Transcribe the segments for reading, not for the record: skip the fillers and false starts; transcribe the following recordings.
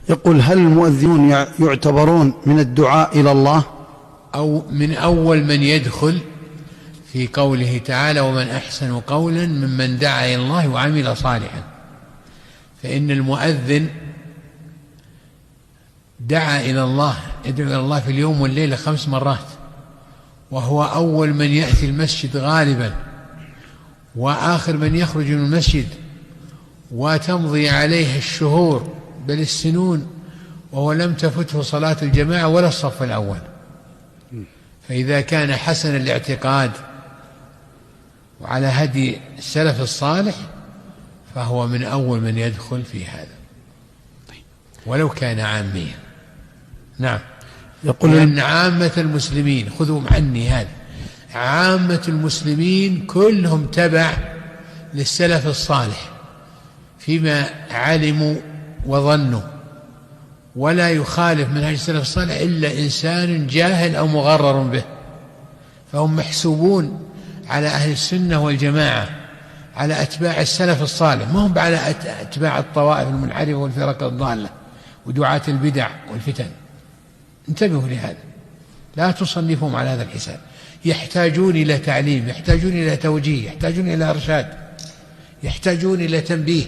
يقول: هل المؤذنون يعتبرون من الدعاء إلى الله؟ أو من أول من يدخل في قوله تعالى: ومن أحسن قولا ممن دعا إلى الله وعمل صالحا. فإن المؤذن دعا إلى الله، يدعو إلى الله في اليوم والليلة 5 مرات، وهو أول من يأتي المسجد غالبا، وآخر من يخرج من المسجد، وتمضي عليه الشهور بل السنون وهو لم تفته صلاة الجماعة ولا الصف الأول. فإذا كان حسن الاعتقاد وعلى هدي السلف الصالح فهو من أول من يدخل في هذا ولو كان عاميا. نعم. يقول: لأن عامة المسلمين، خذوا عني هذا، عامة المسلمين كلهم تبع للسلف الصالح فيما علموا وظنوا، ولا يخالف منهج السلف الصالح إلا إنسان جاهل أو مغرر به، فهم محسوبون على أهل السنة والجماعة، على أتباع السلف الصالح، ما هم على أتباع الطوائف المنحرفة والفرق الضالة ودعاة البدع والفتن. انتبهوا لهذا، لا تصنفهم على هذا الحساب. يحتاجون إلى تعليم، يحتاجون إلى توجيه، يحتاجون إلى إرشاد، يحتاجون إلى تنبيه.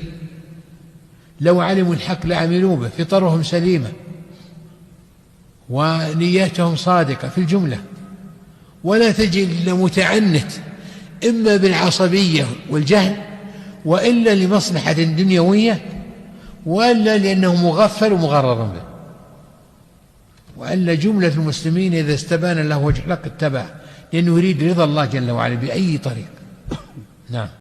لو علموا الحق لعملوا به، فطرهم سليمة ونياتهم صادقة في الجملة، ولا تجد متعنت إما بالعصبية والجهل، وإلا لمصلحة دنيوية، وإلا لأنه مغفل ومغرر به. وإلا جملة المسلمين إذا استبان له وجه الحق اتبع، لأنه يريد رضا الله جل وعلا بأي طريق. نعم.